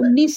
19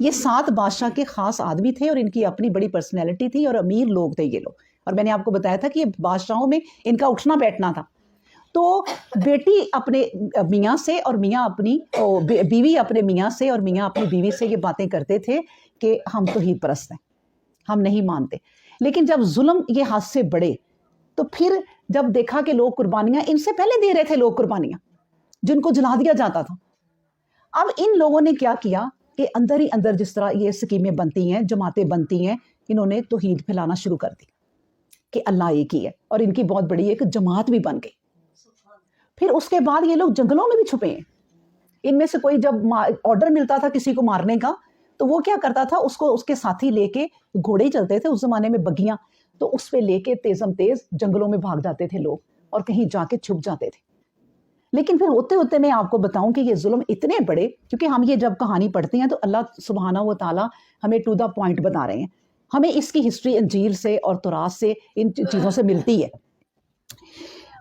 یہ 7 بادشاہ کے خاص آدمی تھے اور ان کی اپنی بڑی پرسنالٹی تھی اور امیر لوگ تھے یہ لوگ. اور میں نے آپ کو بتایا تھا کہ یہ بادشاہوں میں ان کا اٹھنا بیٹھنا تھا. تو بیٹی اپنے میاں سے اور میاں اپنی بیوی اپنے میاں سے اور میاں اپنی بیوی سے یہ باتیں کرتے تھے کہ ہم توحید پرست ہیں, ہم نہیں مانتے. لیکن جب ظلم یہ حد سے بڑھے تو پھر جب دیکھا کہ لوگ قربانیاں ان سے پہلے دے رہے تھے, لوگ قربانیاں جن کو جلا دیا جاتا تھا, اب ان لوگوں نے کیا کیا کہ اندر ہی اندر جس طرح یہ سکیمیں بنتی ہیں, جماعتیں بنتی ہیں, انہوں نے توحید پھیلانا شروع کر دی کہ اللہ ایک ہی ہے, اور ان کی بہت بڑی ایک جماعت بھی بن گئی. پھر اس کے بعد یہ لوگ جنگلوں میں بھی چھپے ہیں. ان میں سے کوئی جب آرڈر ملتا تھا کسی کو مارنے کا تو وہ کیا کرتا تھا, اس کو اس کے ساتھی لے کے, گھوڑے ہی چلتے تھے اس زمانے میں, بگیاں, تو اس پہ لے کے تیزم تیز جنگلوں میں بھاگ جاتے تھے لوگ اور کہیں جا کے چھپ جاتے تھے. لیکن پھر ہوتے ہوتے میں آپ کو بتاؤں کہ یہ ظلم اتنے بڑے, کیونکہ ہم یہ جب کہانی پڑھتے ہیں تو اللہ سبحانہ و تعالیٰ ہمیں ٹو دا پوائنٹ بتا رہے ہیں, ہمیں اس کی ہسٹری انجیل سے اور تورات سے ان چیزوں سے ملتی ہے.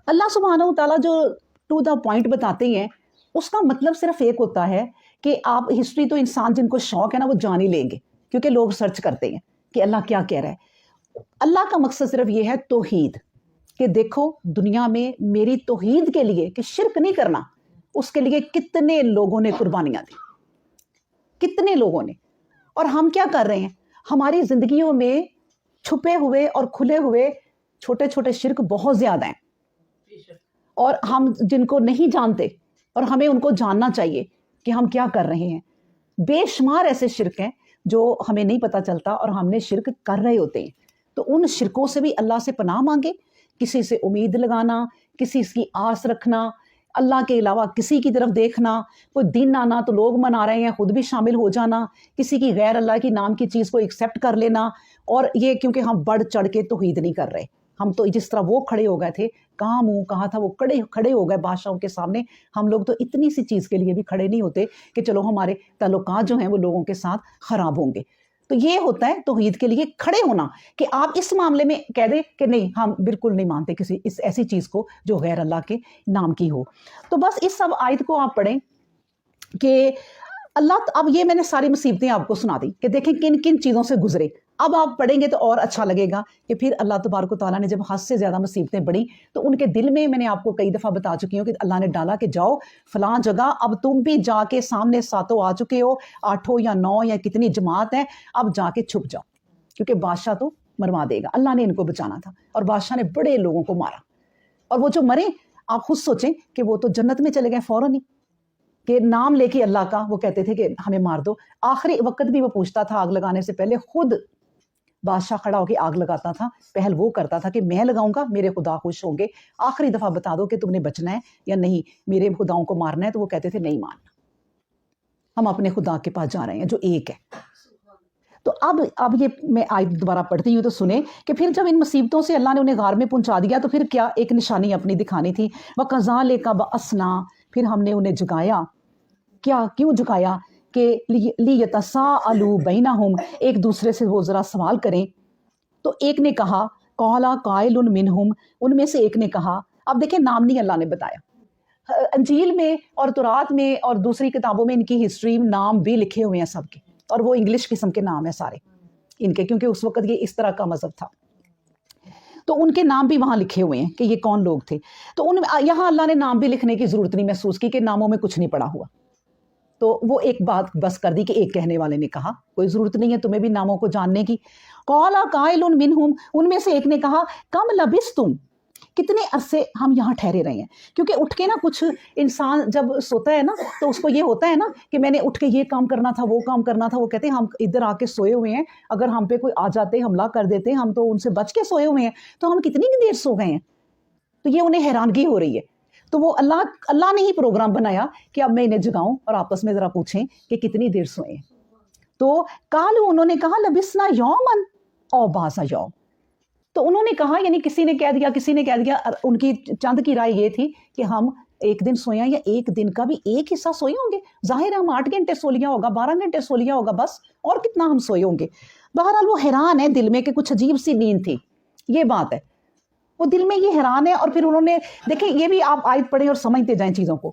اللہ سبحانہ و تعالیٰ جو ٹو دا پوائنٹ بتاتے ہیں اس کا مطلب صرف ایک ہوتا ہے کہ آپ ہسٹری تو انسان جن کو شوق ہے نا وہ جان ہی لیں گے, کیونکہ لوگ سرچ کرتے ہیں کہ اللہ کیا کہہ رہا ہے. اللہ کا مقصد صرف یہ ہے توحید, کہ دیکھو دنیا میں میری توحید کے لیے کہ شرک نہیں کرنا, اس کے لیے کتنے لوگوں نے قربانیاں دی, کتنے لوگوں نے. اور ہم کیا کر رہے ہیں, ہماری زندگیوں میں چھپے ہوئے اور کھلے ہوئے چھوٹے چھوٹے شرک بہت زیادہ ہیں, اور ہم جن کو نہیں جانتے اور ہمیں ان کو جاننا چاہیے کہ ہم کیا کر رہے ہیں. بے شمار ایسے شرک ہیں جو ہمیں نہیں پتہ چلتا اور ہم نے شرک کر رہے ہوتے ہیں. تو ان شرکوں سے بھی اللہ سے پناہ مانگے, کسی سے امید لگانا, کسی کی آس رکھنا, اللہ کے علاوہ کسی کی طرف دیکھنا, کوئی دن آنا تو لوگ منا رہے ہیں خود بھی شامل ہو جانا, کسی کی غیر اللہ کی نام کی چیز کو ایکسیپٹ کر لینا. اور یہ کیونکہ ہم بڑھ چڑھ کے توحید نہیں کر رہے, ہم تو جس طرح وہ کھڑے ہو گئے تھے, کہاں منہ کہاں تھا, وہ کھڑے ہو گئے بادشاہوں کے سامنے. ہم لوگ تو اتنی سی چیز کے لیے بھی کھڑے نہیں ہوتے کہ چلو ہمارے تعلقات جو ہیں وہ لوگوں کے ساتھ خراب ہوں گے. تو یہ ہوتا ہے توحید کے لیے کھڑے ہونا, کہ آپ اس معاملے میں کہہ دیں کہ نہیں ہم بالکل نہیں مانتے کسی اس ایسی چیز کو جو غیر اللہ کے نام کی ہو. تو بس اس سب آیت کو آپ پڑھیں کہ اللہ, اب یہ میں نے ساری مصیبتیں آپ کو سنا دی کہ دیکھیں کن کن چیزوں سے گزرے. اب آپ پڑھیں گے تو اور اچھا لگے گا کہ پھر اللہ تبارک و تعالیٰ نے جب حد سے زیادہ مصیبتیں بڑھی تو ان کے دل میں نے آپ کو کئی دفعہ بتا چکی ہوں کہ اللہ نے ڈالا کہ جاؤ فلاں جگہ, اب تم بھی جا کے سامنے 7 آ چکے ہو, 8 یا 9 یا کتنی جماعت ہے, اب جا کے چھپ جاؤ کیونکہ بادشاہ تو مروا دے گا. اللہ نے ان کو بچانا تھا اور بادشاہ نے بڑے لوگوں کو مارا, اور وہ جو مرے آپ خود سوچیں کہ وہ تو جنت میں چلے گئے فوراً ہی, کہ نام لے کے اللہ کا وہ کہتے تھے کہ ہمیں مار دو. آخری وقت بھی وہ پوچھتا تھا آگ لگانے سے پہلے, خود بادشاہ کھڑا ہو کے آگ لگاتا تھا, پہل وہ کرتا تھا کہ میں لگاؤں گا میرے خدا خوش ہوں گے, آخری دفعہ بتا دو کہ تم نے بچنا ہے یا نہیں, میرے خداؤں کو مارنا ہے. تو وہ کہتے تھے نہیں ماننا, ہم اپنے خدا کے پاس جا رہے ہیں جو ایک ہے. تو اب یہ میں آیت دوبارہ پڑھتی ہوں تو سنیں کہ پھر جب ان مصیبتوں سے اللہ نے انہیں غار میں پہنچا دیا تو پھر کیا ایک نشانی اپنی دکھانی تھی. وَكَذَلِكَ بَعَثْنَا, پھر ہم نے انہیں جگایا. کیا کیوں جگایا؟ کہ لِيَتَسَاءَلُوا بَيْنَهُمْ, ایک دوسرے سے وہ ذرا سوال کریں. تو ایک نے کہا قَالَ قَائِلٌ مِّنْهُمْ, ان میں سے ایک نے کہا. اب دیکھیں نام نہیں اللہ نے بتایا. انجیل میں اور تورات میں اور دوسری کتابوں میں ان کی ہسٹری نام بھی لکھے ہوئے ہیں سب کے, اور وہ انگلش قسم کے نام ہیں سارے ان کے, کیونکہ اس وقت یہ اس طرح کا مذہب تھا. تو ان کے نام بھی وہاں لکھے ہوئے ہیں کہ یہ کون لوگ تھے. تو یہاں اللہ نے نام بھی لکھنے کی ضرورت نہیں محسوس کی کہ ناموں میں کچھ نہیں پڑا ہوا. تو وہ ایک بات بس کر دی کہ ایک کہنے والے نے کہا کوئی ضرورت نہیں ہے تمہیں بھی ناموں کو جاننے کی. قَالَ قَائِلٌ مِّنْهُمْ, ان میں سے ایک نے کہا کم لبثتم, کتنے عرصے ہم یہاں ٹھہرے رہے ہیں. کیونکہ اٹھ کے نا کچھ انسان جب سوتا ہے نا تو اس کو یہ ہوتا ہے نا کہ میں نے اٹھ کے یہ کام کرنا تھا وہ کام کرنا تھا. وہ کہتے ہیں ہم ادھر آ کے سوئے ہوئے ہیں, اگر ہم پہ کوئی آ جاتے حملہ کر دیتے, ہم تو ان سے بچ کے سوئے ہوئے ہیں, تو ہم کتنی دیر سو گئے ہیں. تو یہ انہیں حیرانگی ہو رہی ہے. تو وہ اللہ نے ہی پروگرام بنایا کہ اب میں انہیں جگاؤں اور آپس میں ذرا پوچھیں کہ کتنی دیر سوئے ہیں. تو قالوا, انہوں نے کہا لبثنا یوما او بعض یوم. تو انہوں نے کہا, یعنی کسی نے کہہ دیا کسی نے کہہ دیا, ان کی چند کی رائے یہ تھی کہ ہم ایک دن سوئے ہیں یا ایک دن کا بھی ایک حصہ سوئے ہوں گے. ظاہر ہے ہم 8 گھنٹے سو لیا ہوگا, 12 گھنٹے سو لیا ہوگا بس, اور کتنا ہم سوئے ہوں گے. بہرحال وہ حیران ہے دل میں کہ کچھ عجیب سی نیند تھی, یہ بات ہے. وہ دل میں یہ حیران ہے. اور پھر انہوں نے دیکھیں, یہ بھی آپ آیت پڑھیں اور سمجھتے جائیں چیزوں کو,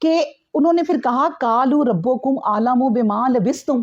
کہ انہوں نے پھر کہا قالوا ربکم اعلم بما لبثتم,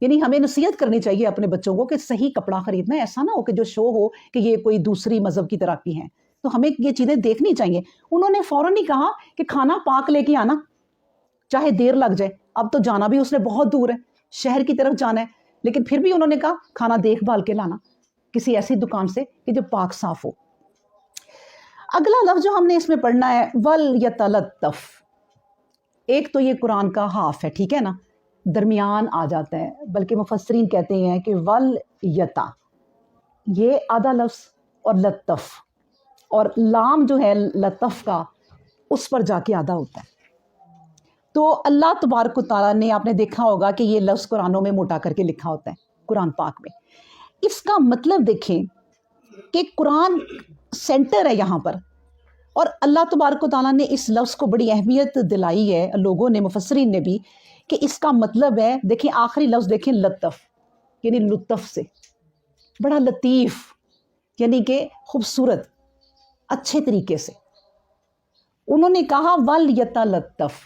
یعنی ہمیں نصیحت کرنی چاہیے اپنے بچوں کو کہ صحیح کپڑا خریدنا ہے، ایسا نہ ہو کہ جو شو ہو کہ یہ کوئی دوسری مذہب کی طرح کی ہیں، تو ہمیں یہ چیزیں دیکھنی چاہیے۔ انہوں نے فوراً ہی کہا کہ کھانا پاک لے کے آنا، چاہے دیر لگ جائے۔ اب تو جانا بھی اس نے بہت دور ہے، شہر کی طرف جانا ہے، لیکن پھر بھی انہوں نے کہا کھانا دیکھ بھال کے لانا کسی ایسی دکان سے کہ جو پاک صاف ہو۔ اگلا لفظ جو ہم نے اس میں پڑھنا ہے وَلْيَتَلَطَّفْ، ایک تو یہ قرآن کا ہاف ہے، ٹھیک ہے نا، درمیان آ جاتا ہے، بلکہ مفسرین کہتے ہیں کہ وَلْيَتَا، یہ آدھا لفظ، اور لطف، اور لام جو ہے لطف کا اس پر جا کے آدھا ہوتا ہے۔ تو اللہ تبارک و تعالیٰ نے، آپ نے دیکھا ہوگا کہ یہ لفظ قرآنوں میں موٹا کر کے لکھا ہوتا ہے قرآن پاک میں۔ اس کا مطلب دیکھیں کہ قرآن سینٹر ہے یہاں پر، اور اللہ تبارک و تعالیٰ نے اس لفظ کو بڑی اہمیت دلائی ہے، لوگوں نے، مفسرین نے بھی، کہ اس کا مطلب ہے، دیکھیں آخری لفظ دیکھیں لطف، یعنی لطف سے، بڑا لطیف، یعنی کہ خوبصورت، اچھے طریقے سے۔ انہوں نے کہا وَلْيَتَلَطَّفْ،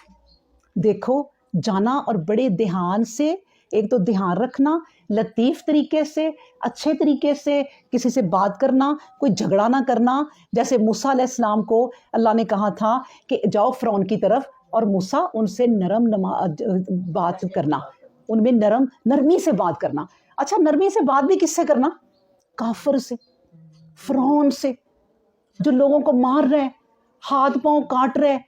دیکھو جانا اور بڑے دھیان سے، ایک تو دھیان رکھنا، لطیف طریقے سے، اچھے طریقے سے کسی سے بات کرنا، کوئی جھگڑا نہ کرنا۔ جیسے موسیٰ علیہ السلام کو اللہ نے کہا تھا کہ جاؤ فرعون کی طرف، اور موسیٰ ان سے نرم بات کرنا، ان میں نرمی سے بات کرنا۔ اچھا، نرمی سے بات بھی کس سے کرنا؟ کافر سے، فرعون سے، جو لوگوں کو مار رہے ہیں، ہاتھ پاؤں کاٹ رہے ہیں،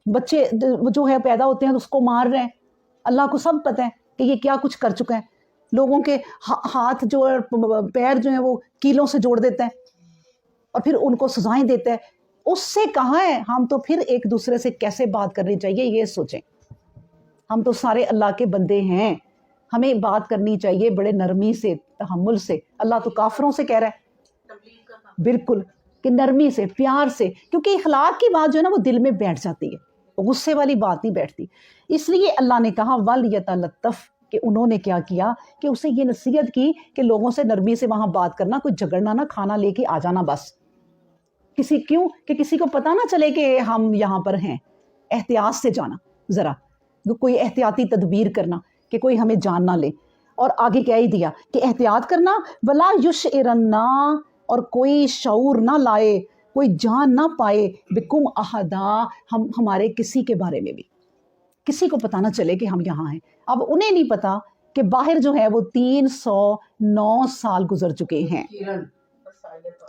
بچے جو ہے پیدا ہوتے ہیں تو اس کو مار رہے ہیں۔ اللہ کو سب پتہ ہے کہ یہ کیا کچھ کر چکا ہے، لوگوں کے ہاتھ جو ہے، پیر جو ہیں وہ کیلوں سے جوڑ دیتا ہے، اور پھر ان کو سزائیں دیتا ہے۔ اس سے کہاں ہے ہم تو پھر ایک دوسرے سے کیسے بات کرنی چاہیے، یہ سوچیں۔ ہم تو سارے اللہ کے بندے ہیں، ہمیں بات کرنی چاہیے بڑے نرمی سے، تحمل سے۔ اللہ تو کافروں سے کہہ رہا ہے بالکل کہ نرمی سے، پیار سے، کیونکہ اخلاق کی بات جو ہے نا وہ دل میں بیٹھ جاتی ہے، غصے والی بات نہیں بیٹھتی۔ اس لیے اللہ نے کہا وَلْيَتَلَطَّفْ، کہ انہوں نے کیا کیا کہ اسے یہ نصیحت کی کہ لوگوں سے نرمی سے وہاں بات کرنا، کوئی جھگڑنا نہ، کھانا لے کے آ جانا بس۔ کیوں کہ کسی کو پتہ نہ چلے کہ ہم یہاں پر ہیں، احتیاط سے جانا، ذرا کوئی احتیاطی تدبیر کرنا کہ کوئی ہمیں جان نہ لے۔ اور آگے کہہ ہی دیا کہ احتیاط کرنا، وَلَا يُشْعِرَنَّا، اور کوئی شعور نہ لائے، کوئی جان نہ پائے، بِكُمْ أَحَدًا، ہمارے کسی کے بارے میں بھی، کسی کو پتہ نہ چلے کہ ہم یہاں ہیں۔ اب انہیں نہیں پتا کہ باہر جو ہے وہ 309 سال گزر چکے ہیں،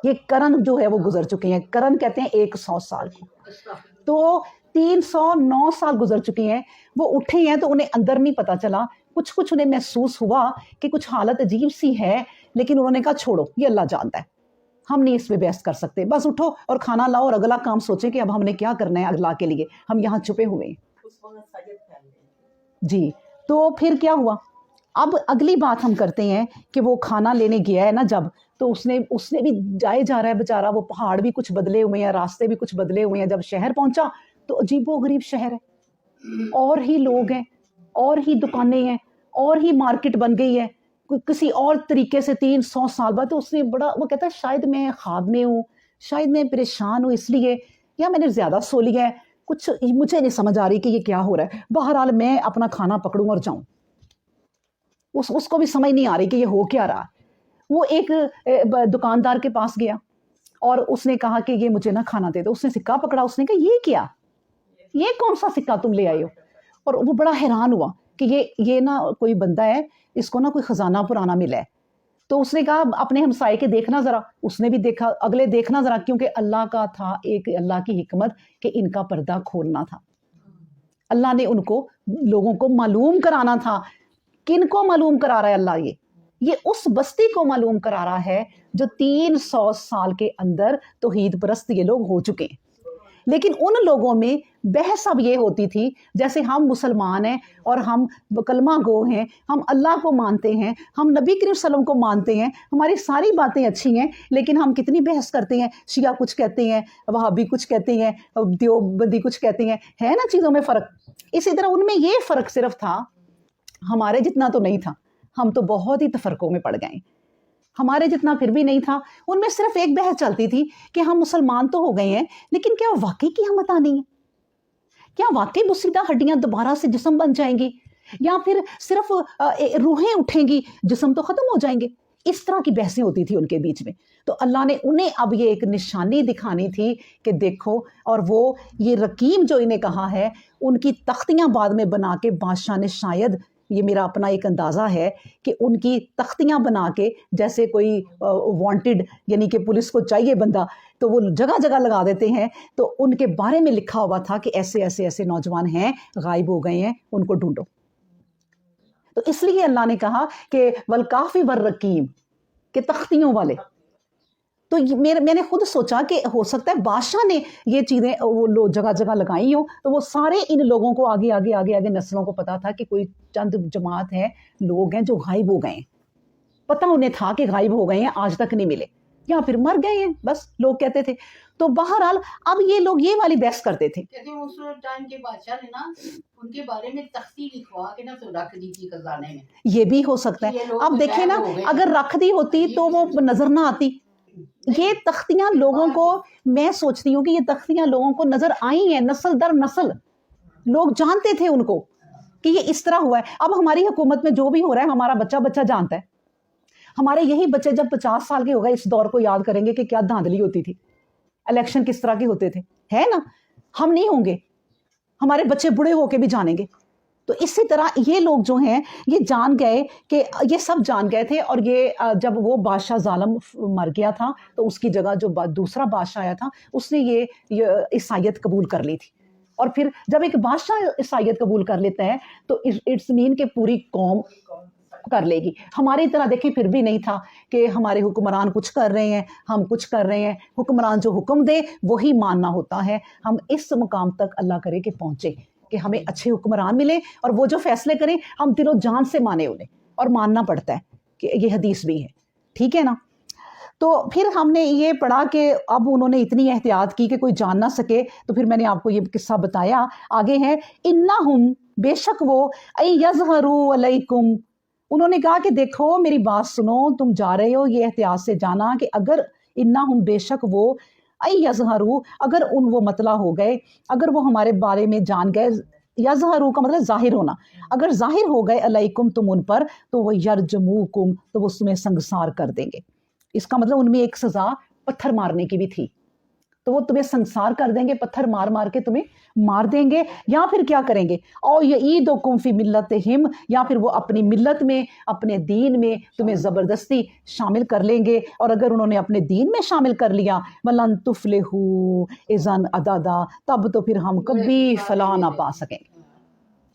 یہ کرن جو ہے وہ گزر چکے ہیں، کرن کہتے ہیں 100 سال کو، تو 309 سال گزر چکے ہیں۔ وہ اٹھے ہیں تو انہیں اندر نہیں پتا چلا، کچھ انہیں محسوس ہوا کہ کچھ حالت عجیب سی ہے، لیکن انہوں نے کہا چھوڑو، یہ اللہ جانتا ہے، ہم نہیں اس پہ بحث کر سکتے، بس اٹھو اور کھانا لاؤ اور اگلا کام سوچیں کہ اب ہم نے کیا کرنا ہے اللہ کے لیے، ہم یہاں چھپے ہوئے ہیں۔ جی، تو پھر کیا ہوا؟ اب اگلی بات ہم کرتے ہیں کہ وہ کھانا لینے گیا ہے نا جب، تو اس نے بھی جائے جا رہا ہے بیچارہ، وہ پہاڑ بھی کچھ بدلے ہوئے ہیں، راستے بھی کچھ بدلے ہوئے ہیں۔ جب شہر پہنچا تو عجیب و غریب شہر ہے، اور ہی لوگ ہیں، اور ہی دکانیں ہیں، اور ہی مارکیٹ بن گئی ہے کسی اور طریقے سے 300 سال بعد۔ تو اس نے بڑا، وہ کہتا ہے شاید میں خواب میں ہوں، شاید میں پریشان ہوں اس لیے، یا میں نے زیادہ سو لیا ہے، کچھ مجھے نہیں سمجھ آ رہی کہ یہ کیا ہو رہا ہے، بہرحال میں اپنا کھانا پکڑوں اور جاؤں۔ اس کو بھی سمجھ نہیں آ رہی کہ یہ ہو کیا رہا۔ وہ ایک دکاندار کے پاس گیا اور اس نے کہا کہ یہ مجھے نہ کھانا دے دو۔ اس نے سکہ پکڑا، اس نے کہا یہ کیا، یہ کون سا سکہ تم لے آئے ہو؟ اور وہ بڑا حیران ہوا کہ یہ نا کوئی بندہ ہے، اس کو نا کوئی خزانہ پرانا ملا ہے۔ تو اس نے کہا اپنے ہمسائے کے دیکھنا ذرا، اس نے بھی دیکھا، اگلے دیکھنا ذرا، کیونکہ اللہ کا تھا ایک اللہ کی حکمت کہ ان کا پردہ کھولنا تھا۔ اللہ نے ان کو، لوگوں کو معلوم کرانا تھا۔ کن کو معلوم کرا رہا ہے اللہ؟ یہ اس بستی کو معلوم کرا رہا ہے جو 300 سال کے اندر توحید پرست یہ لوگ ہو چکے ہیں۔ لیکن ان لوگوں میں بحث اب یہ ہوتی تھی، جیسے ہم مسلمان ہیں اور ہم کلمہ گو ہیں، ہم اللہ کو مانتے ہیں، ہم نبی کریم صلی اللہ علیہ وسلم کو مانتے ہیں، ہماری ساری باتیں اچھی ہیں، لیکن ہم کتنی بحث کرتے ہیں، شیعہ کچھ کہتے ہیں، وہابی کچھ کہتے ہیں، دیوبندی کچھ کہتے ہیں، ہے نا چیزوں میں فرق۔ اسی طرح ان میں یہ فرق صرف تھا، ہمارے جتنا تو نہیں تھا، ہم تو بہت ہی تفرقوں میں پڑ گئے، ہمارے جتنا پھر بھی نہیں تھا۔ ان میں صرف ایک بحث چلتی تھی کہ ہم مسلمان تو ہو گئے ہیں، لیکن کیا واقعی قیامت آنی ہے؟ کیا واقعی بسیدہ ہڈیاں دوبارہ سے جسم بن جائیں گی؟ یا پھر صرف روحیں اٹھیں گی جسم تو ختم ہو جائیں گے. اس طرح کی بحثیں ہوتی تھی ان کے بیچ میں. تو اللہ نے انہیں اب یہ ایک نشانی دکھانی تھی کہ دیکھو, اور وہ یہ رقیم جو انہیں کہا ہے, ان کی تختیاں بعد میں بنا کے بادشاہ نے, شاید یہ میرا اپنا ایک اندازہ ہے کہ ان کی تختیاں بنا کے, جیسے کوئی وانٹڈ یعنی کہ پولیس کو چاہیے بندہ تو وہ جگہ جگہ لگا دیتے ہیں, تو ان کے بارے میں لکھا ہوا تھا کہ ایسے ایسے ایسے نوجوان ہیں, غائب ہو گئے ہیں, ان کو ڈھونڈو. تو اس لیے اللہ نے کہا کہ والکافی والرقیم, کہ تختیوں والے. تو میں نے خود سوچا کہ ہو سکتا ہے بادشاہ نے یہ چیزیں وہ لوگ جگہ جگہ لگائی ہوں, تو وہ سارے ان لوگوں کو آگے آگے آگے آگے نسلوں کو پتا تھا کہ کوئی چند جماعت ہے, لوگ ہیں جو غائب ہو گئے ہیں. پتہ انہیں تھا کہ غائب ہو گئے ہیں, آج تک نہیں ملے, یا پھر مر گئے ہیں, بس لوگ کہتے تھے. تو بہرحال اب یہ لوگ یہ والی بحث کرتے تھے. کہتے ہیں اس ٹائم کے بادشاہ نے نا ان کے بارے میں تختی لکھوا کے نا تو رکھ دی تھی خزانے میں. یہ بھی ہو سکتا ہے. اب دیکھیں نا, اگر رکھ دی ہوتی تو وہ نظر نہ آتی. یہ تختیاں لوگوں کو, میں سوچتی ہوں کہ یہ تختیاں لوگوں کو نظر آئی ہیں نسل در نسل. لوگ جانتے تھے ان کو کہ یہ اس طرح ہوا ہے. اب ہماری حکومت میں جو بھی ہو رہا ہے ہمارا بچہ بچہ جانتا ہے. ہمارے یہی بچے جب 50 سال کے ہو گئے اس دور کو یاد کریں گے کہ کیا دھاندلی ہوتی تھی, الیکشن کس طرح کے ہوتے تھے, ہے نا. ہم نہیں ہوں گے, ہمارے بچے بڑے ہو کے بھی جانیں گے. تو اسی طرح یہ لوگ جو ہیں یہ جان گئے کہ یہ سب جان گئے تھے. اور یہ جب وہ بادشاہ ظالم مر گیا تھا تو اس کی جگہ جو دوسرا بادشاہ آیا تھا اس نے یہ عیسائیت قبول کر لی تھی. اور پھر جب ایک بادشاہ عیسائیت قبول کر لیتا ہے تو اٹس مین کہ پوری قوم کر لے گی. ہماری طرح دیکھیں پھر بھی نہیں تھا کہ ہمارے حکمران کچھ کر رہے ہیں, ہم کچھ کر رہے ہیں. حکمران جو حکم دے وہی ماننا ہوتا ہے. ہم اس مقام تک اللہ کرے کہ پہنچے کہ ہمیں اچھے حکمران ملے, اور وہ جو فیصلے کریں ہم دل و جان سے مانے انہیں, اور ماننا پڑتا ہے کہ یہ حدیث بھی ہے, ٹھیک ہے نا. تو پھر ہم نے یہ پڑھا کہ اب انہوں نے اتنی احتیاط کی کہ کوئی جان نہ سکے. تو پھر میں نے آپ کو یہ قصہ بتایا. آگے ہے انہم, بے شک وہ, یظہروا علیکم, انہوں نے کہا کہ دیکھو میری بات سنو, تم جا رہے ہو یہ احتیاط سے جانا کہ اگر انہم, بے شک وہ, یظہروا, اگر وہ مطلع ہو گئے, اگر وہ ہمارے بارے میں جان گئے. یظہروا کا مطلب ظاہر ہونا, اگر ظاہر ہو گئے علیکم تم ان پر, تو وہ یرجموکم, تو وہ تمہیں سنگسار کر دیں گے. اس کا مطلب ان میں ایک سزا پتھر مارنے کی بھی تھی, تو وہ تمہیں سنسار کر دیں گے, پتھر مار مار کے تمہیں مار دیں گے. یا پھر کیا کریں گے, او یعیدکم فی ملتہم, یا پھر وہ اپنی ملت میں, اپنے دین میں تمہیں زبردستی شامل کر لیں گے. اور اگر انہوں نے اپنے دین میں شامل کر لیا, وَلَن تُفْلِحُوا اِذًا أَبَدًا, تب تو پھر ہم کبھی فلاح نہ پا سکیں.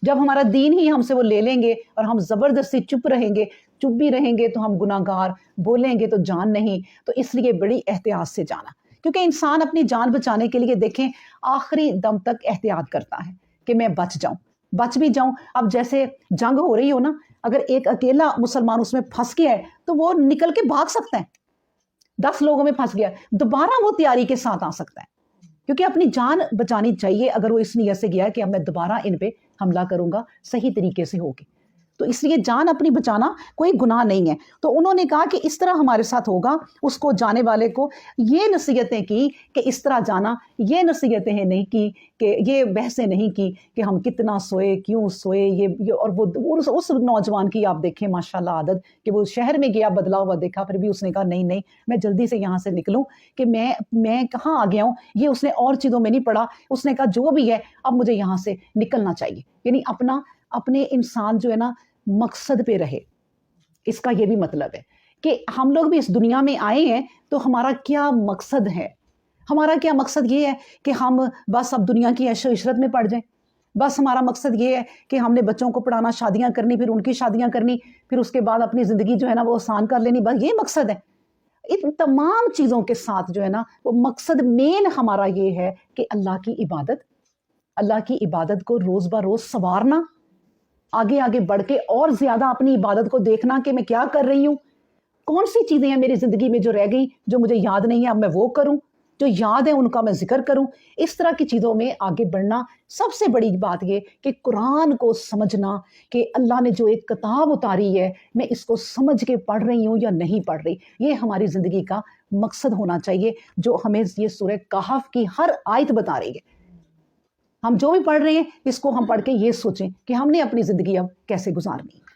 جب ہمارا دین ہی ہم سے وہ لے لیں گے اور ہم زبردستی چپ رہیں گے, چپ بھی رہیں گے تو ہم گناہ گار, بولیں گے تو جان نہیں. تو اس لیے بڑی احتیاط سے جانا, کیونکہ انسان اپنی جان بچانے کے لیے دیکھیں آخری دم تک احتیاط کرتا ہے کہ میں بچ بھی جاؤں. اب جیسے جنگ ہو رہی ہو نا, اگر ایک اکیلا مسلمان اس میں پھنس گیا ہے تو وہ نکل کے بھاگ سکتا ہے. 10 لوگوں میں پھنس گیا, دوبارہ وہ تیاری کے ساتھ آ سکتا ہے, کیونکہ اپنی جان بچانی چاہیے. اگر وہ اس نیت سے گیا ہے کہ اب میں دوبارہ ان پہ حملہ کروں گا صحیح طریقے سے ہوگی, تو اس لیے جان اپنی بچانا کوئی گناہ نہیں ہے. تو انہوں نے کہا کہ اس طرح ہمارے ساتھ ہوگا. اس کو جانے والے کو یہ نصیحتیں کی کہ اس طرح جانا, یہ نصیحتیں نہیں کی کہ یہ بحثیں نہیں کی کہ ہم کتنا سوئے, کیوں سوئے, یہ اور وہ اس نوجوان کی آپ دیکھیں ماشاءاللہ عادت کہ وہ شہر میں گیا, بدلا ہوا دیکھا, پھر بھی اس نے کہا نہیں میں جلدی سے یہاں سے نکلوں کہ میں کہاں آ گیا ہوں. یہ اس نے اور چیزوں میں نہیں پڑھا, اس نے کہا جو بھی ہے اب مجھے یہاں سے نکلنا چاہیے. یعنی اپنے انسان جو ہے نا مقصد پہ رہے. اس کا یہ بھی مطلب ہے کہ ہم لوگ بھی اس دنیا میں آئے ہیں تو ہمارا کیا مقصد ہے. ہمارا کیا مقصد یہ ہے کہ ہم بس اب دنیا کی عیش و عشرت میں پڑ جائیں. بس ہمارا مقصد یہ ہے کہ ہم نے بچوں کو پڑھانا, شادیاں کرنی, پھر ان کی شادیاں کرنی, پھر اس کے بعد اپنی زندگی جو ہے نا وہ آسان کر لینی, بس یہ مقصد ہے. ان تمام چیزوں کے ساتھ جو ہے نا وہ مقصد مین ہمارا یہ ہے کہ اللہ کی عبادت کو روز بہ روز سنوارنا, آگے بڑھ کے اور زیادہ اپنی عبادت کو دیکھنا کہ میں کیا کر رہی ہوں, کون سی چیزیں ہیں میری زندگی میں جو رہ گئی جو مجھے یاد نہیں ہے, اب میں وہ کروں, جو یاد ہے ان کا میں ذکر کروں. اس طرح کی چیزوں میں آگے بڑھنا. سب سے بڑی بات یہ کہ قرآن کو سمجھنا کہ اللہ نے جو ایک کتاب اتاری ہے میں اس کو سمجھ کے پڑھ رہی ہوں یا نہیں پڑھ رہی, یہ ہماری زندگی کا مقصد ہونا چاہیے, جو ہمیں یہ سورہ کہف کی ہر آیت بتا رہی ہے. ہم جو بھی پڑھ رہے ہیں اس کو ہم پڑھ کے یہ سوچیں کہ ہم نے اپنی زندگی اب کیسے گزارنی ہے.